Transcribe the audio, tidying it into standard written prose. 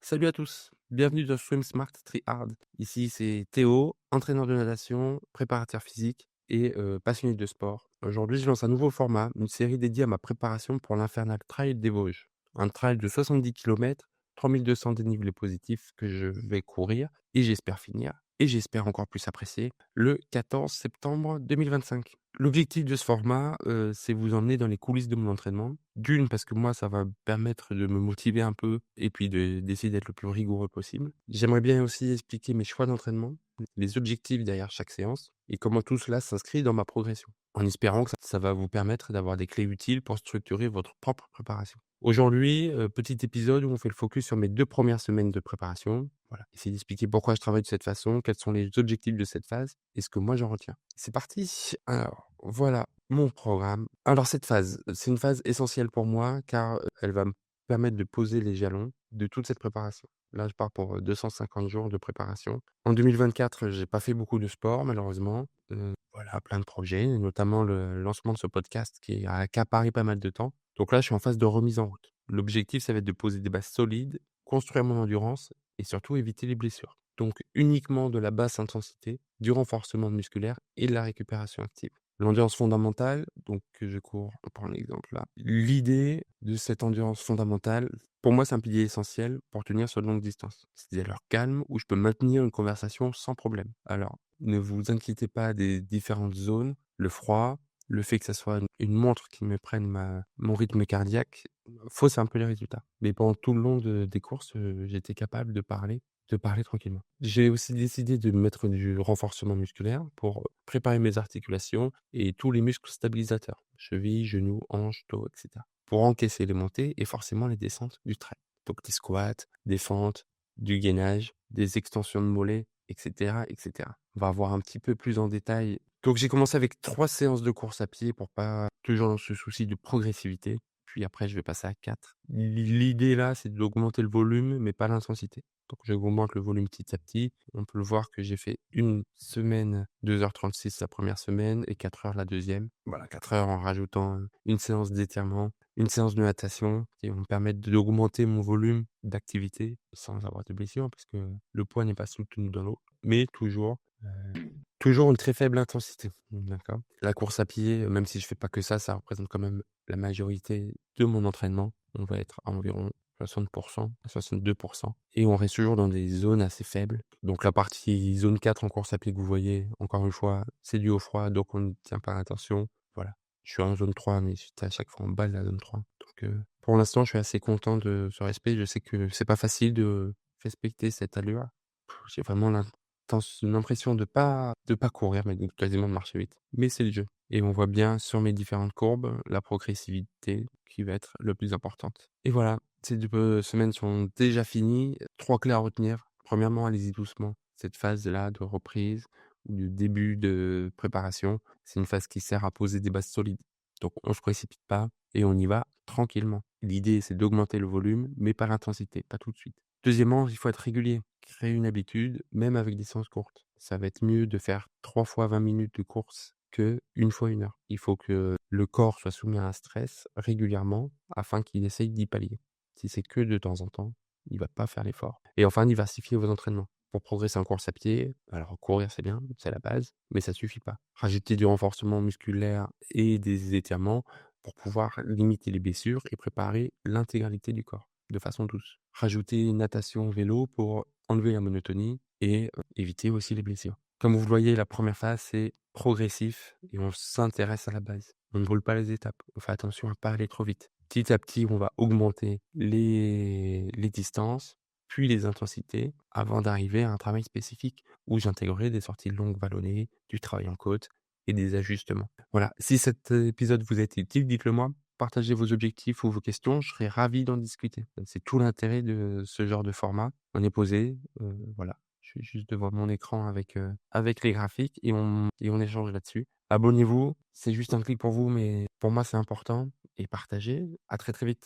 Salut à tous, bienvenue dans Swim Smart Try Hard. Ici c'est Théo, entraîneur de natation, préparateur physique et passionné de sport. Aujourd'hui je lance un nouveau format, une série dédiée à ma préparation pour l'Infernal Trail des Vosges. Un trail de 70 km, 3200 dénivelés positifs que je vais courir et j'espère finir, et j'espère encore plus apprécier, le 14 septembre 2025. L'objectif de ce format, c'est vous emmener dans les coulisses de mon entraînement. D'une, parce que moi, ça va me permettre de me motiver un peu et puis d'essayer d'être le plus rigoureux possible. J'aimerais bien aussi expliquer mes choix d'entraînement, les objectifs derrière chaque séance et comment tout cela s'inscrit dans ma progression. En espérant que ça va vous permettre d'avoir des clés utiles pour structurer votre propre préparation. Aujourd'hui, petit épisode où on fait le focus sur mes 2 premières semaines de préparation. Voilà, essayer d'expliquer pourquoi je travaille de cette façon, quels sont les objectifs de cette phase et ce que moi j'en retiens. C'est parti! Alors, voilà mon programme. Alors cette phase, c'est une phase essentielle pour moi car, elle va me permettre de poser les jalons de toute cette préparation. Là, je pars pour, 250 jours de préparation. En 2024, j'ai pas fait beaucoup de sport malheureusement. Voilà, plein de projets, notamment le lancement de ce podcast qui a accaparé pas mal de temps. Donc là, je suis en phase de remise en route. L'objectif, ça va être de poser des bases solides, construire mon endurance et surtout éviter les blessures. Donc uniquement de la basse intensité, du renforcement musculaire et de la récupération active. L'endurance fondamentale, donc que je cours, on prend l'exemple là. L'idée de cette endurance fondamentale, pour moi, c'est un pilier essentiel pour tenir sur de longues distances. C'est des heures calmes où je peux maintenir une conversation sans problème. Alors, ne vous inquiétez pas des différentes zones, le froid, le fait que ça soit une montre qui me prenne mon rythme cardiaque, fausse un peu les résultats. Mais pendant tout le long des courses, j'étais capable de parler tranquillement. J'ai aussi décidé de mettre du renforcement musculaire pour préparer mes articulations et tous les muscles stabilisateurs, chevilles, genoux, hanches, dos, etc. Pour encaisser les montées et forcément les descentes du trail. Donc des squats, des fentes, du gainage, des extensions de mollets, etc., etc. On va voir un petit peu plus en détail. Donc j'ai commencé avec 3 séances de course à pied pour pas toujours dans ce souci de progressivité. Puis après, je vais passer à 4. L'idée là, c'est d'augmenter le volume, mais pas l'intensité. Donc j'augmente le volume petit à petit. On peut le voir que j'ai fait une semaine, 2h36 la première semaine et 4 heures la deuxième. Voilà, 4 heures en rajoutant une séance d'étirement, une séance de natation qui vont me permettre d'augmenter mon volume d'activité sans avoir de blessure parce que le poids n'est pas soutenu dans l'eau, mais toujours une très faible intensité. D'accord. La course à pied, même si je fais pas que ça représente quand même la majorité de mon entraînement. On va être à environ 60%, 62% et on reste toujours dans des zones assez faibles. Donc la partie zone 4 en course à pied que vous voyez, encore une fois, c'est dû au froid, donc on ne tient pas attention. Voilà. Je suis en zone 3, mais j'étais à chaque fois en bas de la zone 3. Donc pour l'instant, je suis assez content de ce respect. Je sais que c'est pas facile de respecter cette allure. J'ai vraiment l'impression de pas courir, mais quasiment de marcher vite. Mais c'est le jeu. Et on voit bien sur mes différentes courbes, la progressivité qui va être le plus importante. Et voilà, ces 2 semaines sont déjà finies. 3 clés à retenir. Premièrement, allez-y doucement. Cette phase-là de reprise ou de début de préparation, c'est une phase qui sert à poser des bases solides. Donc on se précipite pas et on y va tranquillement. L'idée, c'est d'augmenter le volume, mais pas l'intensité, pas tout de suite. Deuxièmement, il faut être régulier. Créer une habitude, même avec des séances courtes. Ça va être mieux de faire 3 fois 20 minutes de course que 1 fois 1 heure. Il faut que le corps soit soumis à un stress régulièrement afin qu'il essaye d'y pallier. Si c'est que de temps en temps, il va pas faire l'effort. Et enfin, diversifier vos entraînements. Pour progresser en course à pied, alors courir c'est bien, c'est la base, mais ça suffit pas. Rajouter du renforcement musculaire et des étirements pour pouvoir limiter les blessures et préparer l'intégralité du corps de façon douce. Rajouter natation, vélo pour enlever la monotonie et éviter aussi les blessures. Comme vous le voyez, la première phase, c'est progressif et on s'intéresse à la base. On ne brûle pas les étapes. On fait attention à pas aller trop vite. Petit à petit, on va augmenter les distances, puis les intensités, avant d'arriver à un travail spécifique où j'intégrerai des sorties longues vallonnées, du travail en côte et des ajustements. Voilà. Si cet épisode vous a été utile, dites-le moi. Partagez vos objectifs ou vos questions, je serais ravi d'en discuter. C'est tout l'intérêt de ce genre de format. On est posé, voilà. Je suis juste devant mon écran avec les graphiques et on échange là-dessus. Abonnez-vous, c'est juste un clic pour vous, mais pour moi c'est important. Et partagez. À très très vite.